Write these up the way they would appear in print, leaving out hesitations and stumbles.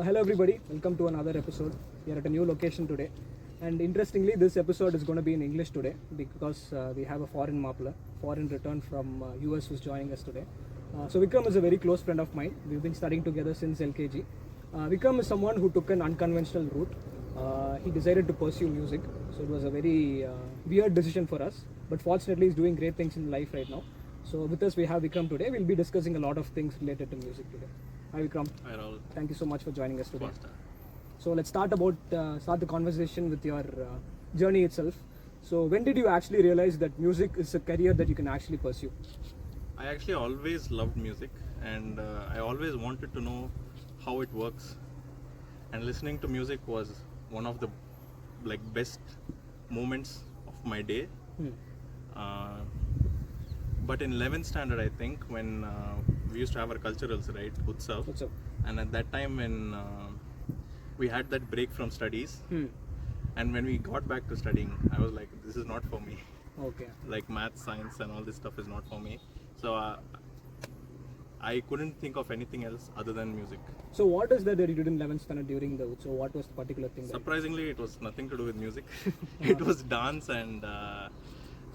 Hello everybody, welcome to another episode. We are at a new location today, and interestingly this episode is going to be in English today because we have a foreign mapla, foreign return from US who's joining us today. So Vikram is a very close friend of mine. We've been studying together since LKG. Vikram is someone who took an unconventional route. He decided to pursue music, so it was a very weird decision for us, but fortunately he's doing great things in life right now. So with us we have Vikram today. We'll be discussing a lot of things related to music today. Hi Vikram. Hi Rahul. Thank you so much for joining us today. Faster. So let's start the conversation with your journey itself. So when did you actually realize that music is a career that you can actually pursue? I actually always loved music, and I always wanted to know how it works. And listening to music was one of the best moments of my day. But in 11th standard, I think, when we used to have our culturals, right, Utsav. What's up? And at that time when we had that break from studies, and when we got back to studying, I was like, this is not for me. Okay. Like math, science and all this stuff is not for me. So I couldn't think of anything else other than music. So what is that you did in 11th standard during the So what was the particular thing? Surprisingly, it was nothing to do with music. It was dance and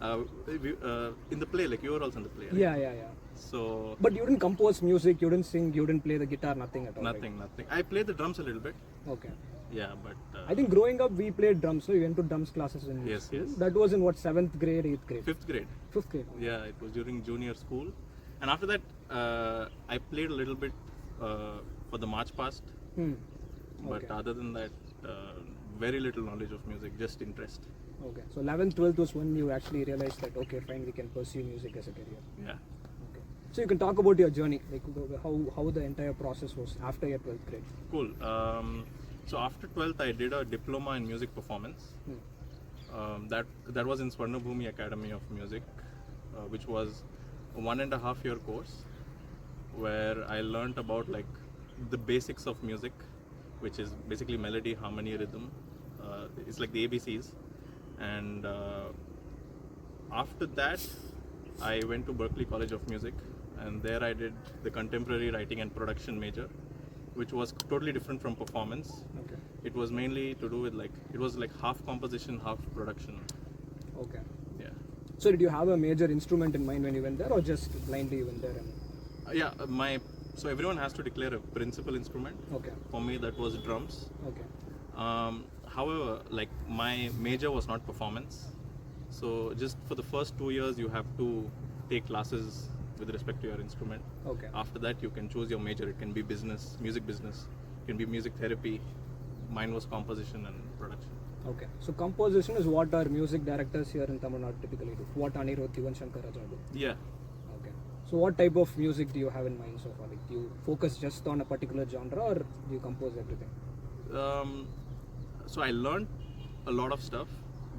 in the play, like you were also in the play, right? Yeah. So But you didn't compose music, you didn't sing, you didn't play the guitar, nothing at all. nothing. I played the drums a little bit. Right? Okay. Yeah, but I think growing up we played drums, so we went to drums classes in Yes, school. yes. That was in what, 7th grade, 8th grade? 5th grade. 5th grade. Yeah, it was during junior school. And after that, I played a little bit for the march past. But Okay. other than that, very little knowledge of music, just interest. Okay. So 11th, 12th was when you actually realized that, okay, fine, we can pursue music as a career. Yeah. Okay. So you can talk about your journey, like how the entire process was after your 12th grade. Cool. So after 12th, I did a diploma in music performance. That was in Swarnabhumi Academy of Music, which was a 1.5 year course where I learnt about the basics of music, which is basically melody, harmony, rhythm. It's like the ABCs. And after that, I went to Berklee College of Music, and there I did the contemporary writing and production major, which was totally different from performance. Okay. It was mainly to do with it was half composition, half production. Okay. Yeah. So did you have a major instrument in mind when you went there, or just blindly you went there? So everyone has to declare a principal instrument. Okay. For me, that was drums. Okay. However, my major was not performance. So just for the first 2 years, you have to take classes with respect to your instrument. Okay. After that, you can choose your major. It can be business, music business. It can be music therapy. Mine was composition and production. Okay. So composition is what our music directors here in Tamil Nadu typically do. What Anirudh, Yuvan Shankar Raja do. Yeah. Okay. So what type of music do you have in mind so far? Like, do you focus just on a particular genre, or do you compose everything? So I learned a lot of stuff,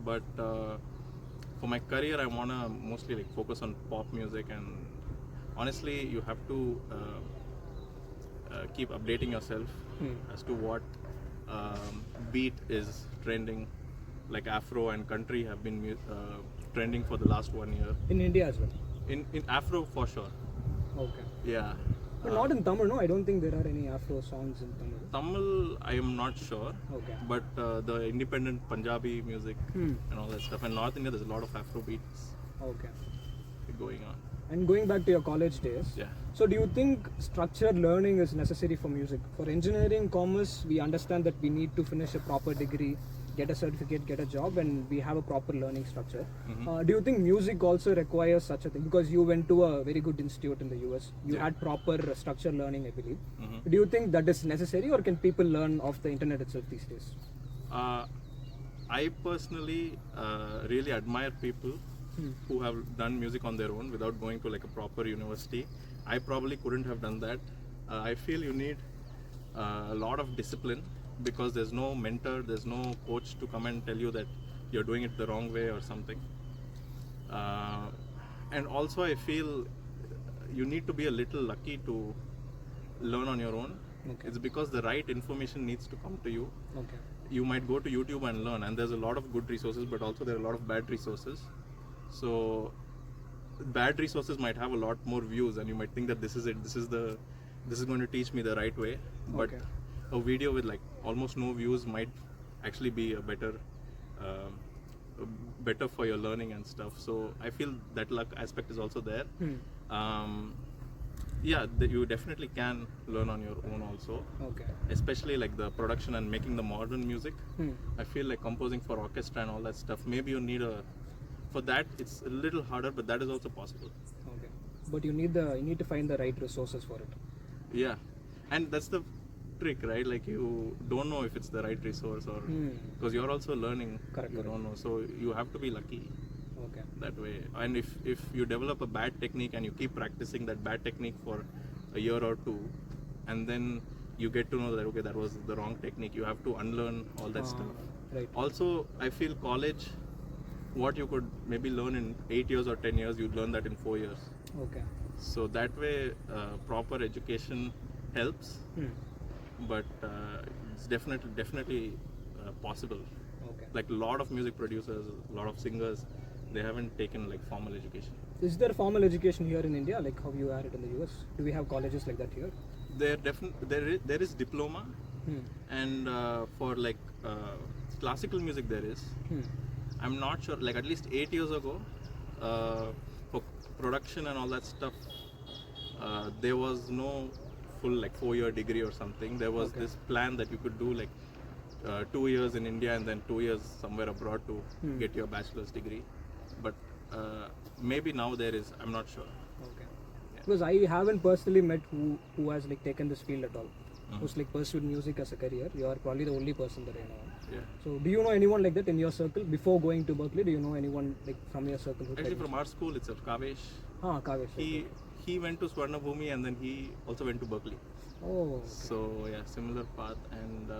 but for my career, I wanna mostly focus on pop music. And honestly, you have to keep updating yourself as to what beat is trending. Like Afro and country have been trending for the last 1 year. In India as well. In Afro for sure. Okay. Yeah. But not in Tamil, no? I don't think there are any Afro songs in Tamil. Tamil, I am not sure. Okay. But the independent Punjabi music and all that stuff. And North India, there's a lot of Afro beats Okay. going on. And going back to your college days, Yeah. so do you think structured learning is necessary for music? For engineering, commerce, we understand that we need to finish a proper degree, get a certificate, get a job, and we have a proper learning structure. Do you think music also requires such a thing? Because you went to a very good institute in the US, you had proper structured learning, I believe. Do you think that is necessary, or can people learn off the internet itself these days? I personally really admire people who have done music on their own without going to a proper university. I probably couldn't have done that. I feel you need a lot of discipline, because there's no mentor, there's no coach to come and tell you that you're doing it the wrong way or something. And also I feel you need to be a little lucky to learn on your own. Okay. It's because the right information needs to come to you. Okay. You might go to YouTube and learn, and there's a lot of good resources, but also there are a lot of bad resources. So bad resources might have a lot more views, and you might think that this is it, this is going to teach me the right way. But a video with like almost no views might actually be a better better for your learning and stuff. So I feel that luck aspect is also there. Yeah, you definitely can learn on your own also. Okay. Especially like the production and making the modern music. I feel like composing for orchestra and all that stuff, maybe you need for that it's a little harder, but that is also possible. Okay. But you need to find the right resources for it. Yeah, and that's the trick, right? Like you don't know if it's the right resource or because you're also learning. Correct. Don't know, so you have to be lucky. Okay. That way, and if you develop a bad technique and you keep practicing that bad technique for a year or two, and then you get to know that okay, that was the wrong technique, you have to unlearn all that stuff. Right. Also, I feel college, what you could maybe learn in 8 years or 10 years, you learn that in 4 years. Okay. So that way, proper education helps, but it's definitely possible. Okay. Like a lot of music producers, a lot of singers, they haven't taken like formal education. Is there formal education here in India, like how you are it in the US? Do we have colleges like that here? There is diploma, and for like classical music there is. I'm not sure. Like at least 8 years ago, for production and all that stuff, there was no full like 4-year degree or something. There was this plan that you could do like 2 years in India and then 2 years somewhere abroad to get your bachelor's degree. But maybe now there is. I'm not sure. Okay. Because I haven't personally met who has like taken this field at all. Who's like pursued music as a career. You are probably the only person that I know. Yeah. So do you know anyone like that in your circle before going to Berklee? Do you know anyone like from your circle? Actually, from our school itself, Kavesh. Kavesh. He went to Swarnabhumi and then he also went to Berklee. Oh. Okay. So yeah, similar path. And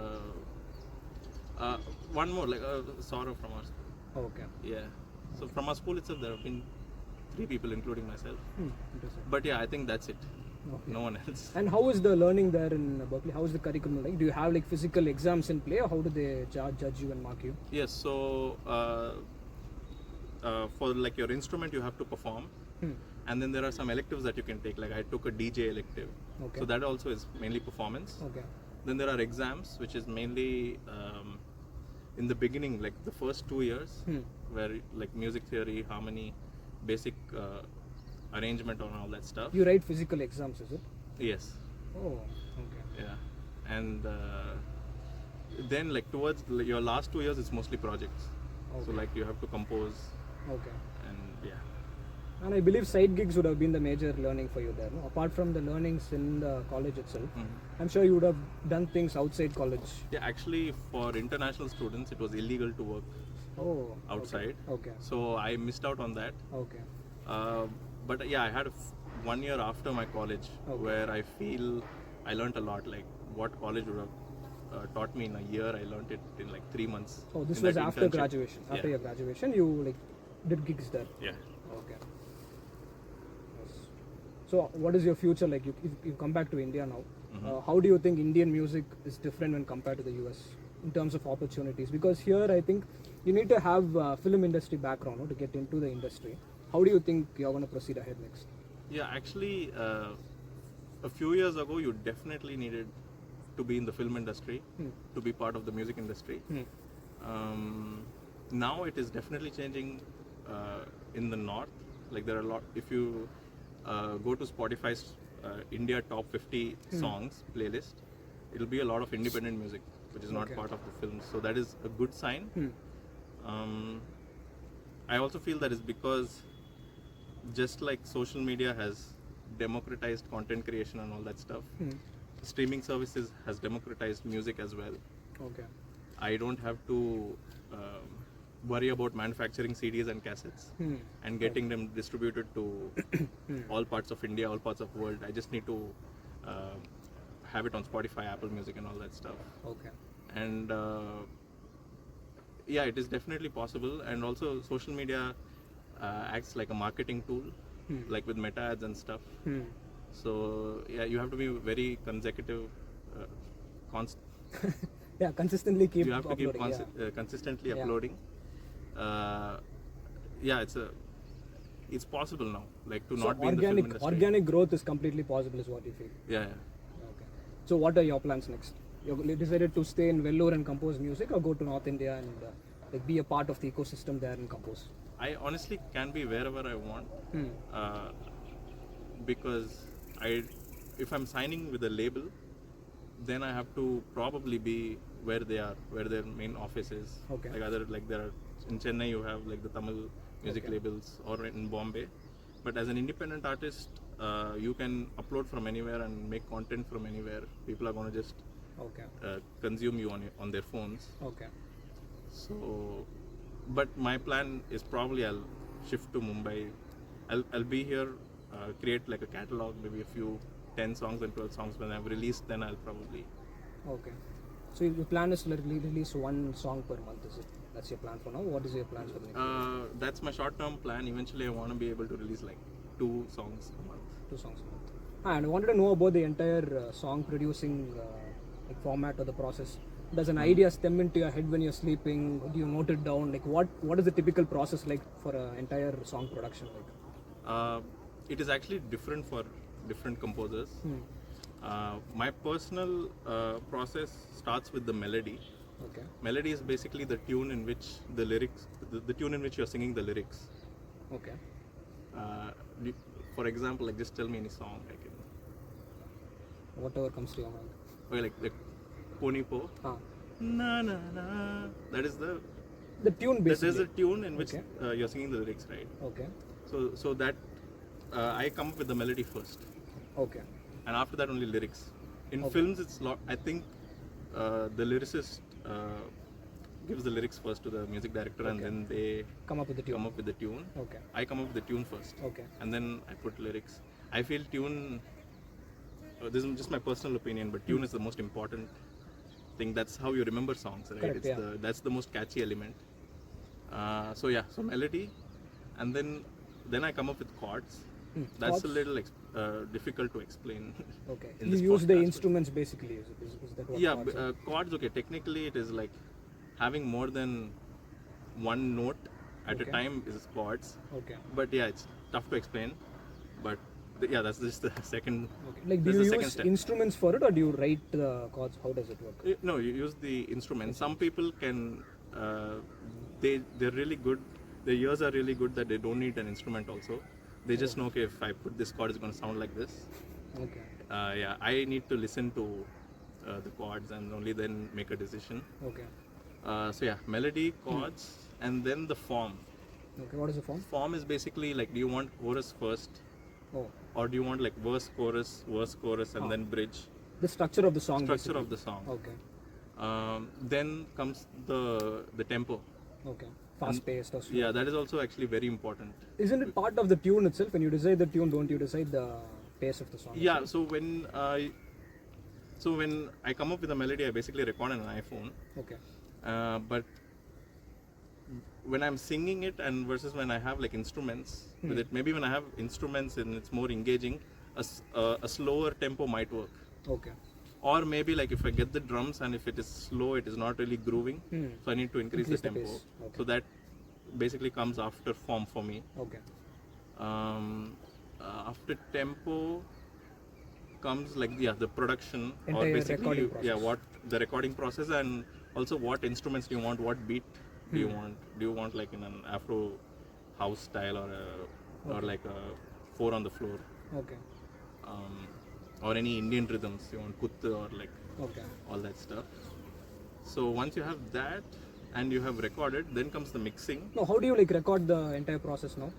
one more, like Saurav from our school. Okay. Yeah. So from our school itself, there have been 3 people, including myself. Interesting. But yeah, I think that's it. Okay. No one else. And how is the learning there in Berklee? How is the curriculum like? Do you have like physical exams in play, or how do they judge you and mark you? Yes. So for like your instrument, you have to perform, and then there are some electives that you can take. Like I took a DJ elective. Okay. So that also is mainly performance. Okay. Then there are exams, which is mainly in the beginning, like the first 2 years, where like music theory, harmony, basic arrangement and all that stuff. You write physical exams, is it? Yes. Oh, okay. Yeah. And then like towards your last 2 years, it's mostly projects. Okay. So like you have to compose. Okay. And yeah. And I believe side gigs would have been the major learning for you there, no? Apart from the learnings in the college itself. I'm sure you would have done things outside college. Yeah, actually for international students, it was illegal to work outside. Okay. So I missed out on that. Okay. But yeah, I had 1 year after my college where I feel I learned a lot. Like what college would have taught me in a year, I learned it in like 3 months. Oh, this was after graduation. After your graduation, you like did gigs there. Yeah. Okay. Yes. So, what is your future like? If you come back to India now, how do you think Indian music is different when compared to the US in terms of opportunities? Because here, I think you need to have film industry background to get into the industry. How do you think you're going to proceed ahead next? Yeah, actually, a few years ago, you definitely needed to be in the film industry to be part of the music industry. Now it is definitely changing in the north. Like there are a lot. If you go to Spotify's India Top 50 songs playlist, it'll be a lot of independent music, which is not part of the film. So that is a good sign. I also feel that is because just like social media has democratized content creation and all that stuff, streaming services has democratized music as well. Okay. I don't have to worry about manufacturing CDs and cassettes and getting them distributed to all parts of India, all parts of the world. I just need to have it on Spotify, Apple Music and all that stuff. Okay. And yeah, it is definitely possible. And also social media acts like a marketing tool, like with meta ads and stuff. So yeah, you have to be very consecutive, yeah, consistently keep you have to uploading, keep consistently uploading. Yeah, it's possible now, like to So not be in the film industry. organic growth is completely possible, is what you feel. Yeah. Okay. So what are your plans next? You decided to stay in Vellore and compose music, or go to North India and like be a part of the ecosystem there and compose? I honestly can be wherever I want, uh, because if I'm signing with a label, then I have to probably be where they are, where their main office is. Okay. Like there are in Chennai, you have like the Tamil music labels, or in Bombay. But as an independent artist, you can upload from anywhere and make content from anywhere. People are going to just consume you on their phones. Okay. So, but my plan is probably I'll shift to Mumbai. I'll be here, create like a catalog, maybe a few 10 songs and 12 songs. When I've released, then I'll probably. Okay. So your plan is to release one song per month, is it? That's your plan for now? What is your plan for the next year? That's my short-term plan. Eventually, I want to be able to release like 2 songs a month. 2 songs a month. And I wanted to know about the entire song producing like format or the process. Does an idea stem into your head when you're sleeping? Do you note it down? Like what is the typical process like for an entire song production? Like? It is actually different for different composers. My personal process starts with the melody. Okay. Melody is basically the tune in which the lyrics, the tune in which you're singing the lyrics. Okay. For example, like just tell me any song. I can. Whatever comes to your mind. Okay, like Pony Po. Na na na. That is the tune basically. There's a tune in which you're singing the lyrics, right? Okay. So that I come up with the melody first. Okay. And after that only lyrics. In films, it's I think the lyricist gives the lyrics first to the music director, and then they come up with the tune. Okay. I come up with the tune first. Okay. And then I put lyrics. I feel tune. This is just my personal opinion, but tune is the most important thing. That's how you remember songs, right? Correct, That's the most catchy element. So melody, and then I come up with chords. That's chords? A little difficult to explain. Okay. You use the instruments basically. Is that what chords are? Chords. Okay. Technically, it is like having more than one note at a time is chords. Okay. But it's tough to explain. But that's just the second. Okay. Like, do you use instruments for it, or do you write the chords? How does it work? No, you use the instruments. Some people can. They're really good. Their ears are really good that they don't need an instrument also. They just know, okay, if I put this chord, it's going to sound like this. Okay. I need to listen to the chords and only then make a decision. Okay. Melody, chords, and then the form. Okay, what is the form? Form is basically like, do you want chorus first? Oh. Or do you want like verse, chorus, and then bridge? The structure of the song. Structure of the song. Okay. Then comes the tempo. Okay. Fast paced or slow. Yeah, that is also actually very important. Isn't it part of the tune itself? When you decide the tune, don't you decide the pace of the song? Yeah. So when I come up with a melody, I basically record on an iPhone. Okay. But when I'm singing it and versus when I have like instruments with it, maybe when I have instruments and it's more engaging, a slower tempo might work. Okay. Or maybe like if I get the drums and if it is slow, it is not really grooving, so I need to increase the tempo. Okay. So that basically comes after form for me. Okay. After tempo comes like the production, entire or basically recording process. What the recording process, and also what instruments do you want, what beat do you want? Do you want like in an Afro house style or like a 4 on the floor? Okay. Or any Indian rhythms, you want kuttu or like all that stuff. So once you have that and you have recorded, then comes the mixing. Now, how do you like record the entire process now?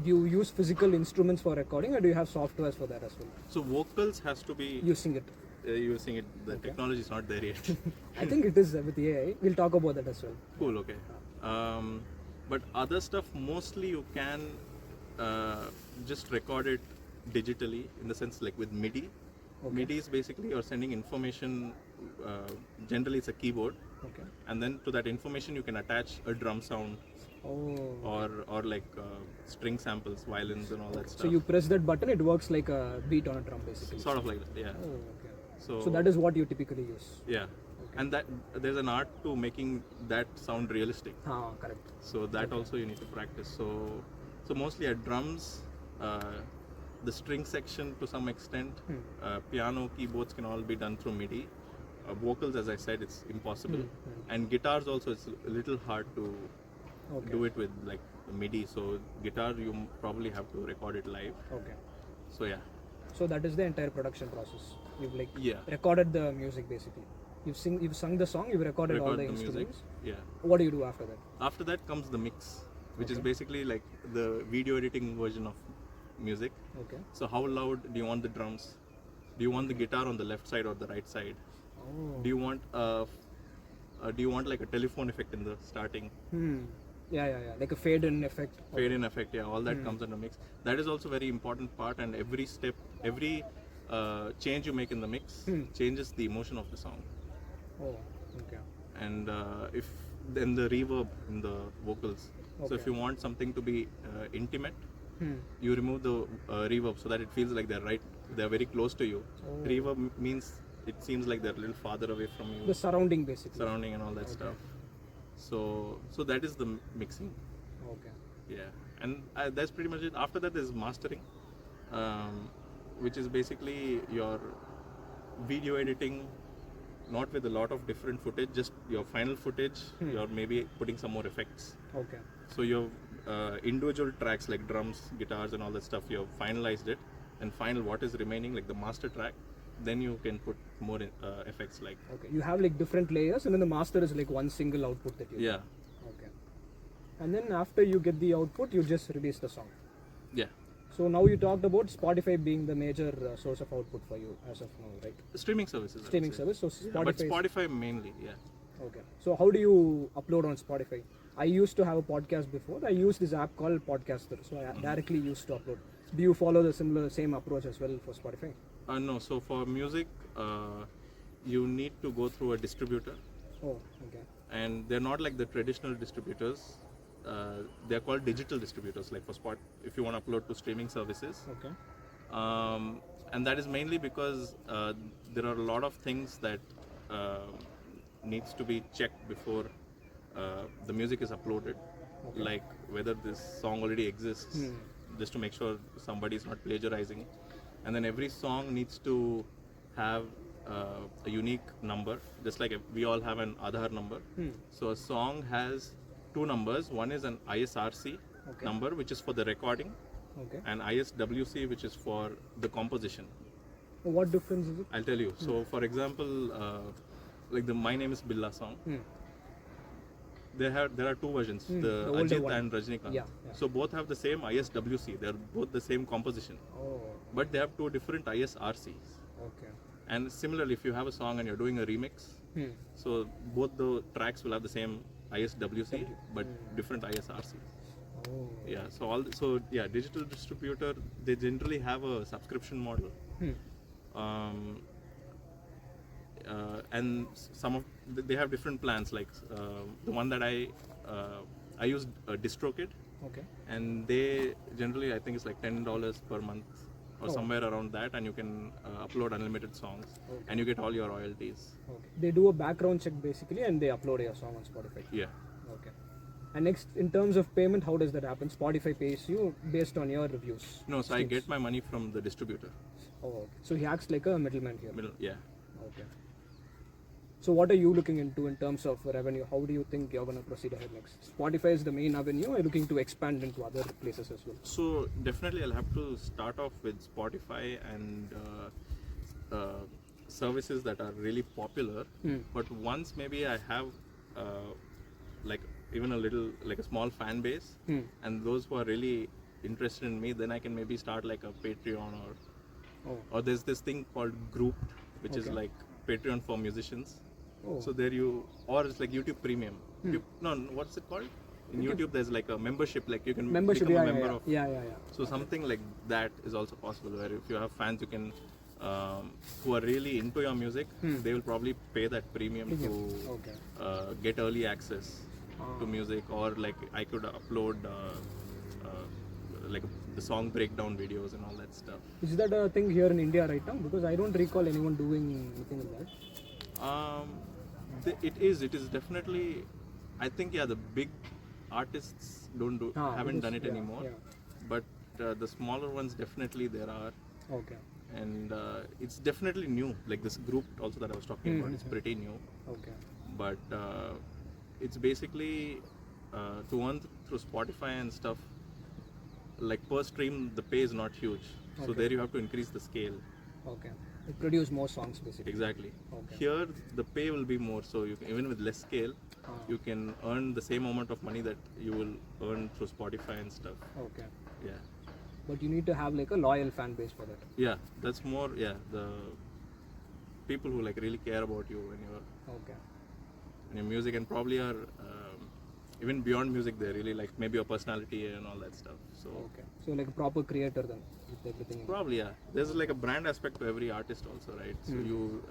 Do you use physical instruments for recording, or do you have softwares for that as well? So vocals has to be using it. The technology is not there yet. I think it is with AI. We'll talk about that as well. Cool. Okay. But other stuff, mostly you can just record it digitally, in the sense like with MIDI. MIDI is basically you're sending information. Generally, it's a keyboard. Okay. And then to that information, you can attach a drum sound. Or like string samples, violins, and all that stuff. So you press that button, it works like a beat on a drum, basically. Sort of like that, yeah. Oh, okay. So that is what you typically use. Yeah. Okay. And that there's an art to making that sound realistic. Correct. So that also you need to practice. So mostly at drums, the string section to some extent, piano, keyboards can all be done through MIDI. vocals, as I said, it's impossible. And guitars also, it's a little hard to do it with like MIDI. So guitar, you probably have to record it live. Okay. So yeah. So that is the entire production process. You've like Yeah. recorded the music basically. You've sung the song. You've recorded all the music. instruments. Yeah. What do you do after that? After that comes the mix, which is basically like the video editing version of music. Okay. So how loud do you want the drums? Do you want the guitar on the left side or the right side? Oh. Do you want like a telephone effect in the starting? Yeah. Like a fade-in effect. Fade in effect, yeah, all that comes under mix. That is also very important part, and every step, every change you make in the mix changes the emotion of the song. Oh, okay. And if then the reverb in the vocals. So if you want something to be intimate, you remove the reverb so that it feels like they're very close to you. Reverb means it seems like they're a little farther away from you. The surrounding basically. Surrounding and all that stuff. So that is the mixing. Okay. Yeah, and that's pretty much it. After that is mastering, which is basically your video editing, not with a lot of different footage, just your final footage. You're maybe putting some more effects. Okay. So your individual tracks like drums, guitars, and all that stuff, you've finalized it. And final, what is remaining, like the master track, then you can put more effects like. Okay. You have like different layers, and then the master is like one single output that you. Yeah. Okay. And then after you get the output, you just release the song. Yeah. So now you talked about Spotify being the major source of output for you as of now, right? Streaming services. Streaming service. So Spotify. Yeah, but Spotify mainly, yeah. Okay. So how do you upload on Spotify? I used to have a podcast before. I used this app called Podcaster. So I directly used to upload. Do you follow the same approach as well for Spotify? No. So for music, you need to go through a distributor. Oh, okay. And they're not like the traditional distributors. They're called digital distributors, like for if you want to upload to streaming services. Okay. And that is mainly because there are a lot of things that needs to be checked before the music is uploaded, like whether this song already exists, just to make sure somebody is not plagiarizing. And then every song needs to have a unique number, just like we all have an Aadhaar number. So a song has two numbers. One is an ISRC number, which is for the recording, and ISWC, which is for the composition. What difference is it? I'll tell you. So for example, like the My Name is Billa song, there are two versions, the older Ajit one. and Rajnikant. Yeah. So both have the same ISWC. They're both the same composition, but they have two different ISRCs. Okay. And similarly, if you have a song and you're doing a remix, so both the tracks will have the same ISWC but different ISRC. Yeah. So digital distributor, they generally have a subscription model. And they have different plans. Like the one that I use, DistroKid. Okay. And they generally, I think it's like $10 per month or somewhere around that, and you can upload unlimited songs, and you get all your royalties. Okay. They do a background check basically, and they upload your song on Spotify. Yeah. Okay. And next, in terms of payment, how does that happen? Spotify pays you based on your reviews. No, so I get my money from the distributor. Oh, so he acts like a middleman here. Yeah. Okay. So what are you looking into in terms of revenue? How do you think you're going to proceed ahead next? Spotify is the main avenue. Are you looking to expand into other places as well? So definitely I'll have to start off with Spotify and services that are really popular. But once maybe I have like even a little, like a small fan base, and those who are really interested in me, then I can maybe start like a Patreon or there's this thing called Grouped, which is like Patreon for musicians. So there or it's like YouTube Premium. What's it called? In YouTube, there's like a membership, like you can become a member of. Yeah. So something like that is also possible, where if you have fans, you can, who are really into your music, they will probably pay that premium to get early access to music, or like I could upload like the song breakdown videos and all that stuff. Is that a thing here in India right now? Because I don't recall anyone doing anything like that. It is definitely, I think, the big artists haven't done it anymore. But the smaller ones, definitely there are. Okay. and it's definitely new. Like this group also that I was talking about, it's pretty new. Okay. But it's basically to earn through Spotify and stuff. Like per stream, the pay is not huge, so there you have to increase the scale. Okay. You produce more songs basically. Exactly. Okay. Here the pay will be more, so you can, even with less scale, you can earn the same amount of money that you will earn through Spotify and stuff. Okay. Yeah. But you need to have like a loyal fan base for that. Yeah, that's more. Yeah, the people who like really care about you when you're Okay. in your music, and probably are even beyond music. They really like maybe your personality and all that stuff. So Okay. So like a proper creator then with everything. In probably yeah. There's like a brand aspect to every artist also, right? So you,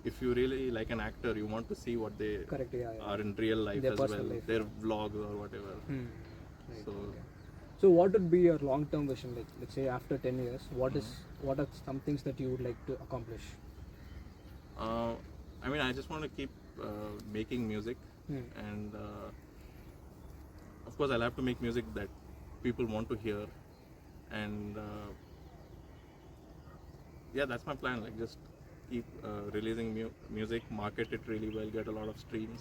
if you really like an actor, you want to see what they Correct. Yeah. are in real life Their as well, personal life, their vlogs or whatever. Right. So Okay. So what would be your long-term vision? Like let's say after 10 years, what are some things that you would like to accomplish? I mean, I just want to keep making music, and of course, I'll have to make music that people want to hear, and yeah, that's my plan. Like, just keep releasing music, market it really well, get a lot of streams.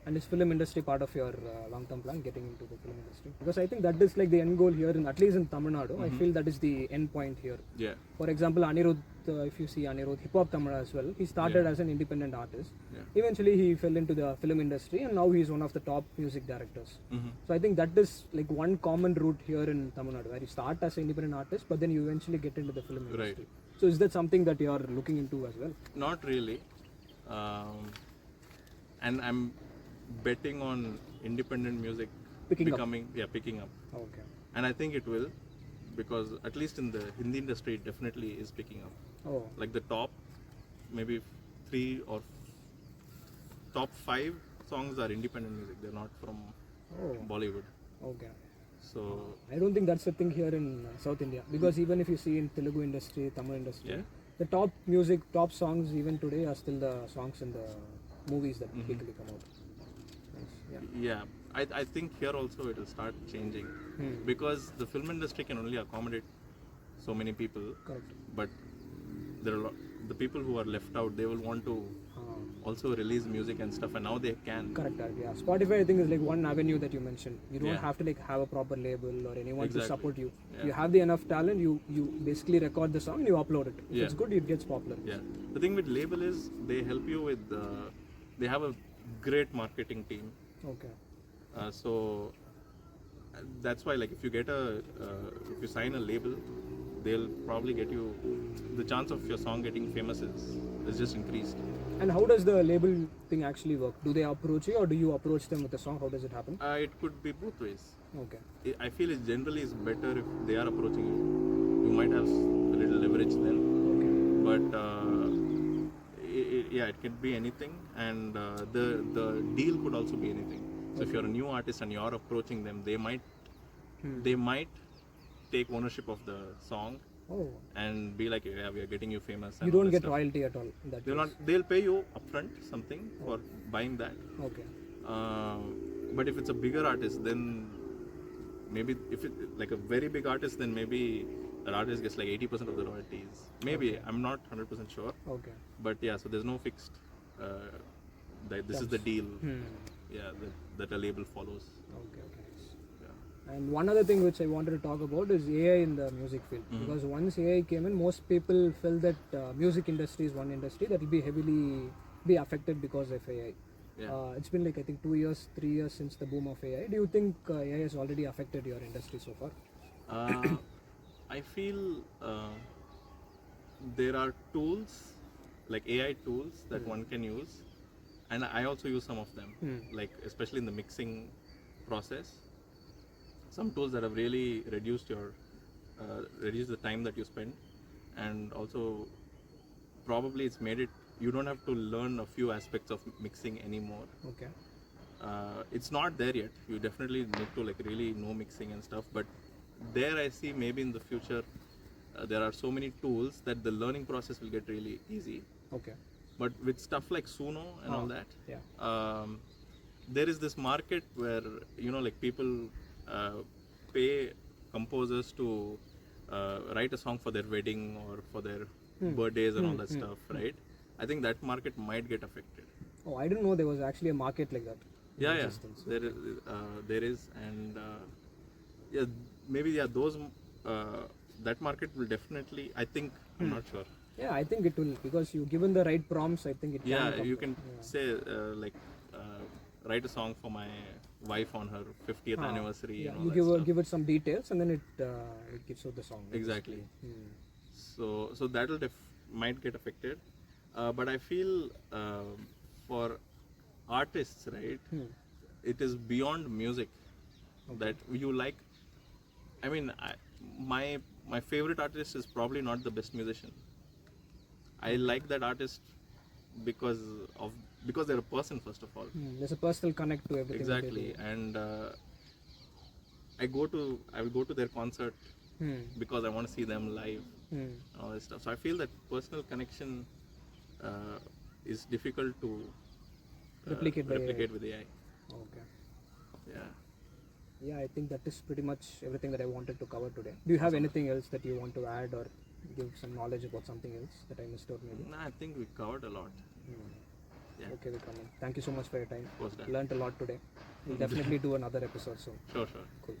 And is film industry part of your long-term plan, getting into the film industry? Because I think that is like the end goal here, at least in Tamil Nadu. I feel that is the end point here. Yeah. For example, Anirudh, if you see Anirudh, hip hop Tamil as well, he started as an independent artist. Yeah. Eventually, he fell into the film industry, and now he is one of the top music directors. So I think that is like one common route here in Tamil Nadu, where you start as an independent artist, but then you eventually get into the film industry. Right. So is that something that you are looking into as well? Not really. And I'm betting on independent music picking up. Okay. And I think it will, because at least in the Hindi industry, it definitely is picking up. Oh. Like the top, maybe 3 or top 5 songs are independent music. They're not from Bollywood. Okay. So I don't think that's a thing here in South India, because even if you see in Telugu industry, Tamil industry, the top music, top songs even today are still the songs in the movies that typically come out. yeah, I think here also it will start changing, because the film industry can only accommodate so many people. Correct. But there are the people who are left out. They will want to also release music and stuff, and now they can. Correct. Yeah. Spotify, I think, is like one avenue that you mentioned. You don't have to like have a proper label or anyone to support you. Yeah. You have the enough talent. You basically record the song and you upload it. If it's good, it gets popular. Yeah. The thing with label is they help you with. They have a great marketing team. Okay. So that's why, like, if you get if you sign a label, they'll probably get you. The chance of your song getting famous is just increased. And how does the label thing actually work? Do they approach you, or do you approach them with a song? How does it happen? It could be both ways. Okay. I feel it generally is better if they are approaching you. You might have a little leverage then. Okay. But it can be anything, and the deal could also be anything. So if you're a new artist and you're approaching them, they might take ownership of the song and be like, yeah, we are getting you famous. And you don't get royalty at all. In that they'll pay you upfront something for buying that. Okay. But if it's a bigger artist, then maybe if it like a very big artist, then maybe that artist gets like 80% of the royalties. Maybe I'm not 100% sure. Okay. But yeah, so there's no fixed. This is the deal. Yeah, that a label follows. Okay. Yeah. And one other thing which I wanted to talk about is AI in the music field. Because once AI came in, most people felt that music industry is one industry that will be heavily affected because of AI. Yeah. It's been like I think 2 years, 3 years since the boom of AI. Do you think AI has already affected your industry so far? I feel there are tools, like AI tools that one can use, and I also use some of them, like especially in the mixing process. Some tools that have really reduced the time that you spend, and also probably it's made it. You don't have to learn a few aspects of mixing anymore. Okay. It's not there yet. You definitely need to like really know mixing and stuff, but there I see maybe in the future there are so many tools that the learning process will get really easy. Okay. But with stuff like Suno and all that, there is this market where like people pay composers to write a song for their wedding or for their birthdays and all that stuff, right? I think that market might get affected. Oh, I didn't know there was actually a market like that. in Yeah, existence. there is, and yeah, maybe those that market will definitely. I think I'm not sure. Yeah, I think it will because you given the right prompts. I think it can. Yeah, come you to- can say like write a song for my wife on her 50th anniversary. Yeah, and all you that stuff. give it some details and then it gives you the song. Exactly. Hmm. So that'll might get affected, but I feel for artists, right? It is beyond music that you like. I mean, my favorite artist is probably not the best musician. I like that artist because they're a person, first of all. There's a personal connect to everything. that they Exactly, and I will go to their concert do. because I want to see them live. Hmm. All this stuff. So I feel that personal connection is difficult to Replicate by replicate with AI. Okay. Yeah. Yeah, I think that is pretty much everything that I wanted to cover today. Do you have anything else that you want to add or give some knowledge about something else that I missed out maybe? No, I think we covered a lot. Yeah. Okay, Vikram. Thank you so much for your time. Of course, Dan. Learned a lot today. We'll definitely do another episode soon. Sure. Cool.